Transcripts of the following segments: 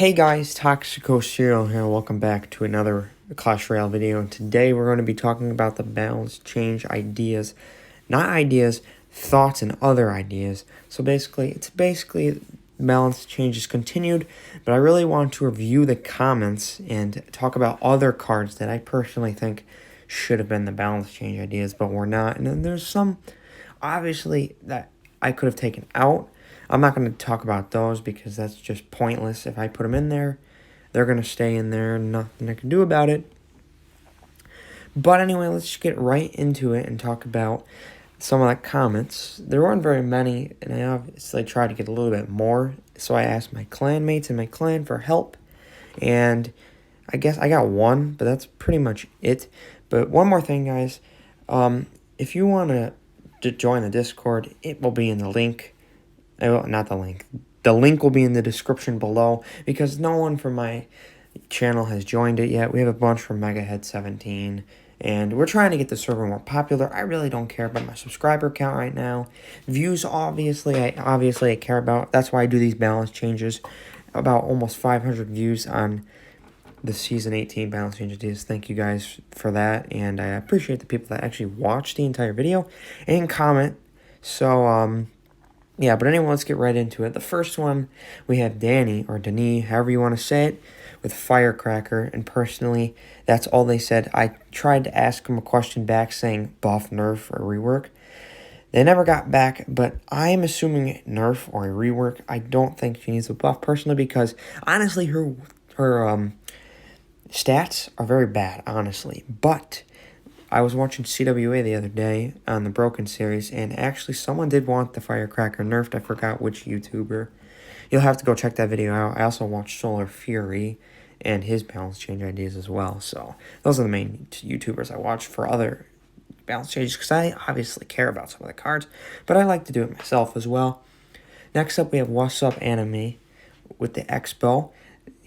Hey guys, Toxico Cereal here. Welcome back to another Clash Royale video. And today we're going to be talking about the balance change ideas. Not ideas, thoughts and other ideas. So it's basically balance changes continued. But I really want to review the comments and talk about other cards that I personally think should have been the balance change ideas, but were not. And then there's some, obviously, that I could have taken out. I'm not going to talk about those because that's just pointless. If I put them in there, they're going to stay in there and nothing I can do about it. But anyway, let's just get right into it and talk about some of the comments. There weren't very many, and I obviously tried to get a little bit more. So I asked my clanmates and my clan for help. And I guess I got one, but that's pretty much it. But one more thing, guys. If you want to join the Discord, it will be in the link. Not the link. The link will be in the description below because no one from my channel has joined it yet. We have a bunch from MegaHead17, and we're trying to get the server more popular. I really don't care about my subscriber count right now. Views, obviously, I care about. That's why I do these balance changes. About almost 500 views on the Season 18 balance changes. Thank you guys for that, and I appreciate the people that actually watch the entire video and comment. So, yeah, but anyway, let's get right into it. The first one, we have Danny, or Denis, however you want to say it, with Firecracker. And personally, that's all they said. I tried to ask them a question back saying buff, nerf, or rework. They never got back, but I'm assuming nerf or a rework. I don't think she needs a buff, personally, because honestly, her stats are very bad, honestly. But I was watching CWA the other day on the Broken series, and actually someone did want the Firecracker nerfed. I forgot which YouTuber. You'll have to go check that video out. I also watched Solar Fury and his balance change ideas as well. So those are the main YouTubers I watch for other balance changes, because I obviously care about some of the cards, but I like to do it myself as well. Next up, we have What's Up Anime with the Expo.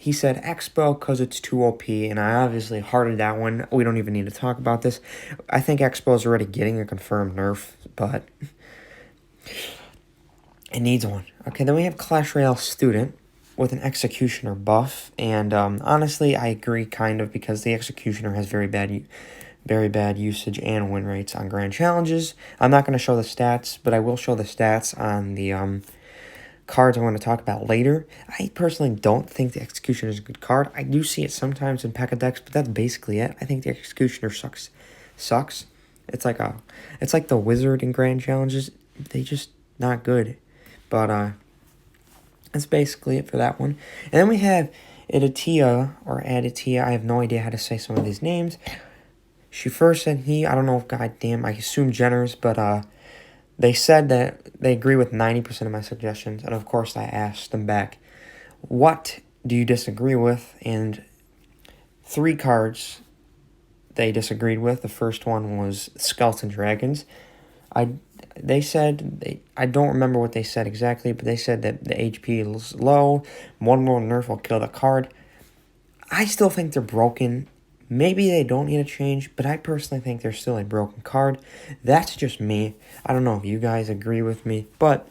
He said Expo because it's too OP, and I obviously hearted that one. We don't even need to talk about this. I think Expo is already getting a confirmed nerf, but it needs one. Okay, then we have Clash Royale Student with an Executioner buff, and honestly, I agree kind of, because the Executioner has very bad usage and win rates on grand challenges. I'm not going to show the stats, but I will show the stats on the cards I want to talk about later. I personally don't think the Executioner is a good card. I do see it sometimes in P.E.K.K.A decks, but that's basically it. I think the Executioner sucks. It's like the Wizard in Grand Challenges. They just not good. But that's basically it for that one. And then we have Aditia or Aditia. I have no idea how to say some of these names. She first said I don't know if goddamn, I assume Jenners, but they said that they agree with 90% of my suggestions, and of course I asked them back, what do you disagree with? And 3 cards they disagreed with. The first one was Skeleton Dragons. They said, I don't remember what they said exactly, but they said that the HP is low, one more nerf will kill the card. I still think they're broken. Maybe they don't need a change, but I personally think they're still a broken card. That's just me. I don't know if you guys agree with me, but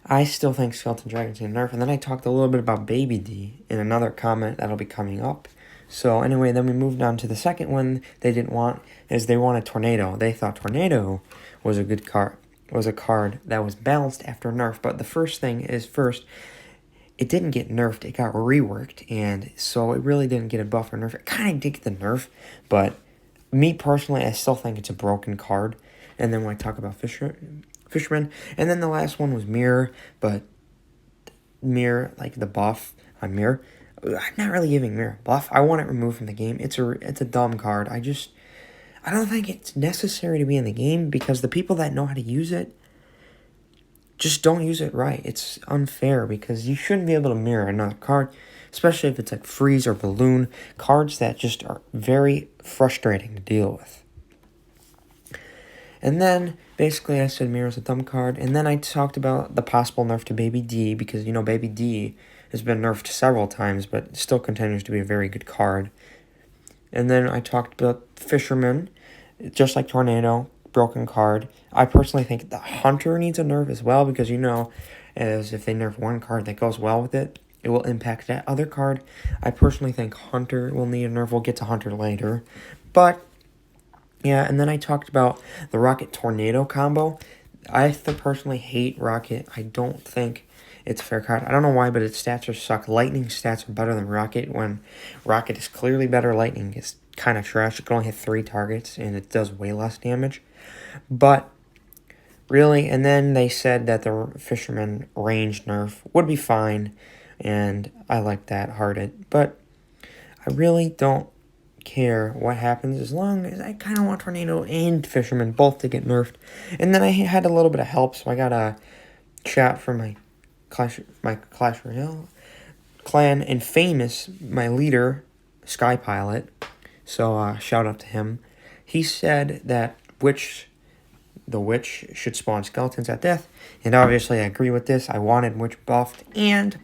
I still think Skeleton Dragons need a nerf. And then I talked a little bit about Baby D in another comment that'll be coming up. So anyway, then we moved on to the second one they didn't want, is they wanted Tornado. They thought Tornado was a good card, was a card that was balanced after nerf. But the first thing is first, it didn't get nerfed, it got reworked, and so it really didn't get a buff or nerf. It kind of did get the nerf, but me personally, I still think it's a broken card. And then when I talk about Fisherman, and then the last one was Mirror, but Mirror, like the buff on Mirror, I'm not really giving Mirror a buff. I want it removed from the game. It's a dumb card. I don't think it's necessary to be in the game, because the people that know how to use it just don't use it right. It's unfair, because you shouldn't be able to mirror another card, especially if it's like Freeze or Balloon, cards that just are very frustrating to deal with. And then, basically, I said Mirror's a dumb card, and then I talked about the possible nerf to Baby D, because, you know, Baby D has been nerfed several times, but still continues to be a very good card. And then I talked about Fisherman, just like Tornado, broken card. I personally think the Hunter needs a nerf as well, because, you know, as if they nerf one card that goes well with it, it will impact that other card. I personally think Hunter will need a nerf. We'll get to Hunter later. But, yeah, and then I talked about the Rocket Tornado combo. I personally hate Rocket. I don't think it's a fair card. I don't know why, but its stats are suck. Lightning stats are better than Rocket when Rocket is clearly better. Lightning is kind of trash. It can only hit 3 targets, and it does way less damage. But, really, and then they said that the Fisherman range nerf would be fine, and I like that hearted. But I really don't care what happens as long as I kind of want Tornado and Fisherman both to get nerfed. And then I had a little bit of help, so I got a chat from my Clash Royale clan, and Famous, my leader, Sky Pilot. So shout out to him. He said that the witch should spawn skeletons at death, and obviously I agree with this. I wanted witch buffed, and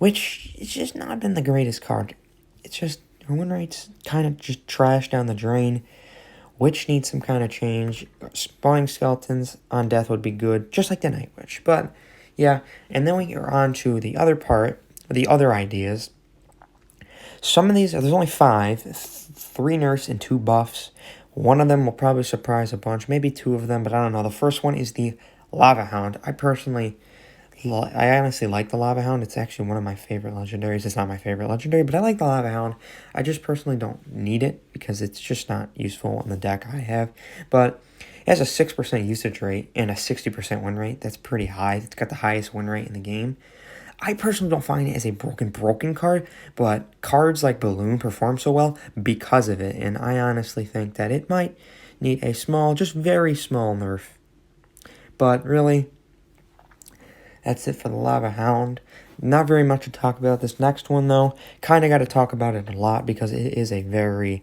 witch, it's just not been the greatest card. It's just, her win rate's kind of just trash down the drain. Witch needs some kind of change. Spawning skeletons on death would be good, just like the Night Witch. But, yeah, and then we are on to the other part, the other ideas. Some of these, there's only 5, 3 nerfs and 2 buffs. One of them will probably surprise a bunch, maybe 2 of them, but I don't know. The first one is the Lava Hound. I honestly like the Lava Hound. It's actually one of my favorite legendaries. It's not my favorite legendary, but I like the Lava Hound. I just personally don't need it because it's just not useful in the deck I have. But it has a 6% usage rate and a 60% win rate. That's pretty high. It's got the highest win rate in the game. I personally don't find it as a broken card, but cards like Balloon perform so well because of it, and I honestly think that it might need a small, just very small nerf. But really, that's it for the Lava Hound. Not very much to talk about. This next one, though, kind of got to talk about it a lot because it is a very,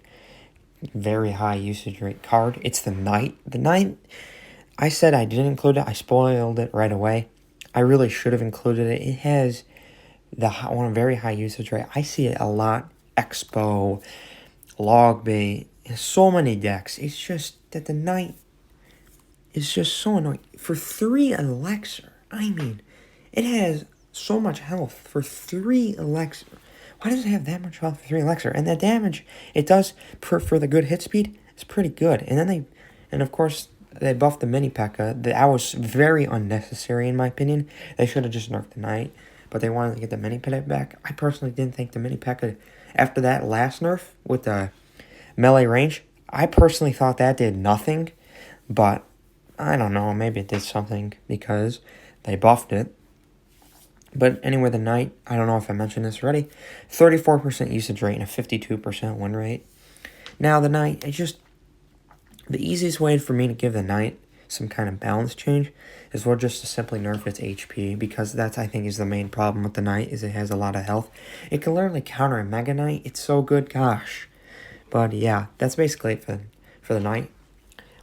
very high usage rate card. It's the Knight. The Knight, I said I didn't include it. I spoiled it right away. I really should have included it. It has one very high usage rate. I see it a lot. Expo, Logbait, so many decks. It's just that the Knight is just so annoying. For 3 Elixir, I mean, it has so much health for 3 Elixir. Why does it have that much health for 3 Elixir? And the damage it does for the good hit speed is pretty good. And then of course, they buffed the mini P.E.K.K.A. That was very unnecessary in my opinion. They should have just nerfed the Knight, but they wanted to get the mini P.E.K.K.A. back. I personally didn't think the mini P.E.K.K.A. after that last nerf with the melee range, I personally thought that did nothing, but I don't know, maybe it did something because they buffed it. But anyway, the Knight, I don't know if I mentioned this already, 34% usage rate and a 52% win rate. Now the Knight, the easiest way for me to give the Knight some kind of balance change is just to simply nerf its HP, because that's, I think, is the main problem with the Knight, is it has a lot of health. It can literally counter a Mega Knight. It's so good, gosh. But yeah, that's basically it for the Knight.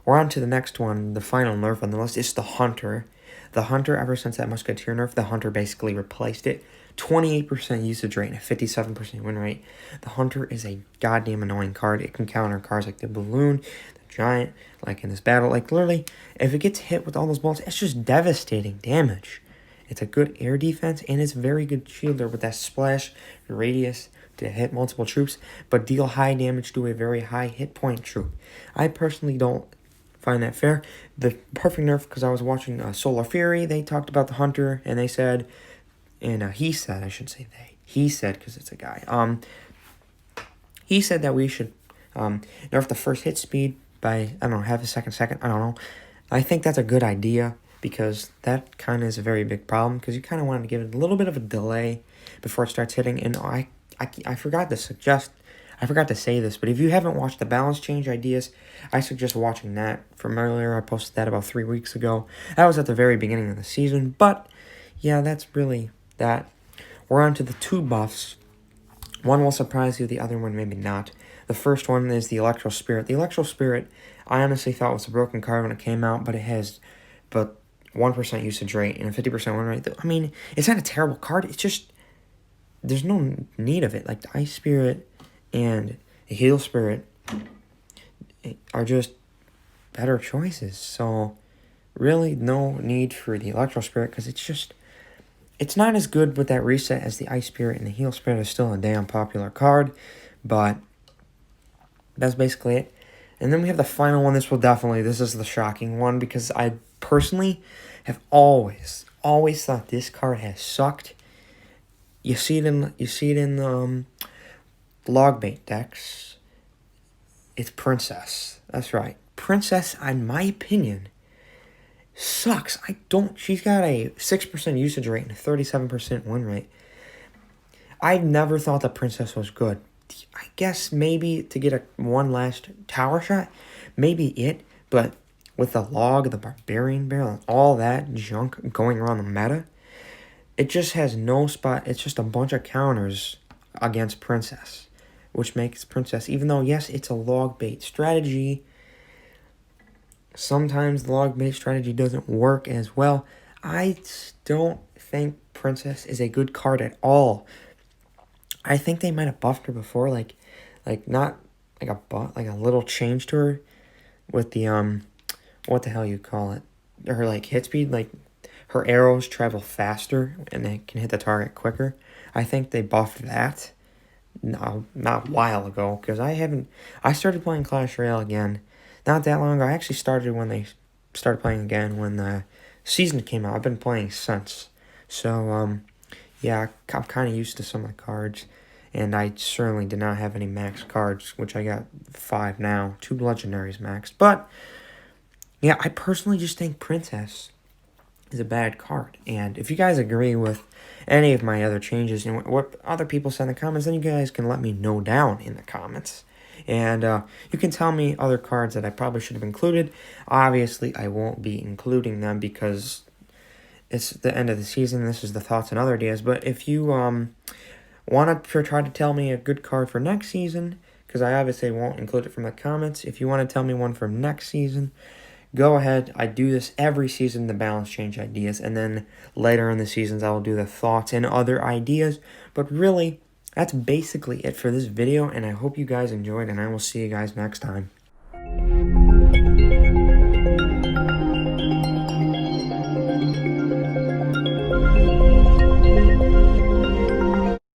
We're on to the next one, the final nerf on the list. It's the Hunter. The Hunter, ever since that Musketeer nerf, the Hunter basically replaced it. 28% usage rate and a 57% win rate. The Hunter is a goddamn annoying card. It can counter cards like the Balloon, Giant, like in this battle. Like, literally, if it gets hit with all those balls, it's just devastating damage. It's a good air defense, and it's very good shielder with that splash radius to hit multiple troops, but deal high damage to a very high hit point troop. I personally don't find that fair. The perfect nerf, because I was watching Solar Fury, they talked about the Hunter, and they said, and he said, I should say they, he said, because it's a guy, he said that we should nerf the first hit speed by, I don't know, half a second, I don't know. I think that's a good idea, because that kind of is a very big problem, because you kind of want to give it a little bit of a delay before it starts hitting. And I forgot to say this, but if you haven't watched the balance change ideas, I suggest watching that from earlier. I posted that about 3 weeks ago. That was at the very beginning of the season, but yeah, that's really that. We're on to the 2 buffs. One will surprise you, the other one maybe not. The first one is the Electro Spirit. The Electro Spirit, I honestly thought was a broken card when it came out, but it has 1% usage rate and a 50% win rate. I mean, it's not a terrible card. It's just, there's no need of it. Like, the Ice Spirit and the Heal Spirit are just better choices. So, really, no need for the Electro Spirit, because it's just, It's not as good with that reset as the Ice Spirit, and the Heal Spirit is still a damn popular card, but that's basically it. And then we have the final one. This is the shocking one, because I personally have always thought this card has sucked. You see it in the log bait decks. It's Princess. That's right. Princess, in my opinion, sucks. She's got a 6% usage rate and a 37% win rate. I never thought that Princess was good. I guess maybe to get one last tower shot, maybe it, but with the log, the Barbarian Barrel, and all that junk going around the meta, it just has no spot. It's just a bunch of counters against Princess, which makes Princess, even though, yes, it's a log bait strategy, sometimes the log bait strategy doesn't work as well. I don't think Princess is a good card at all. I think they might have buffed her before, like not like a little change to her with the what the hell you call it? Her like hit speed, like her arrows travel faster and they can hit the target quicker. I think they buffed that. No, not a while ago, because I started playing Clash Royale again not that long ago. I actually started when they started playing again when the season came out. I've been playing since. So yeah, I'm kind of used to some of the cards, and I certainly did not have any max cards, which I got 5 now, 2 legendaries maxed. But yeah, I personally just think Princess is a bad card, and if you guys agree with any of my other changes and what other people said in the comments, then you guys can let me know down in the comments. And you can tell me other cards that I probably should have included. Obviously, I won't be including them because it's the end of the season. This is the thoughts and other ideas. But if you want to try to tell me a good card for next season, because I obviously won't include it from the comments. If you want to tell me one for next season, go ahead. I do this every season, the balance change ideas. And then later in the seasons, I will do the thoughts and other ideas. But really, that's basically it for this video. And I hope you guys enjoyed. And I will see you guys next time.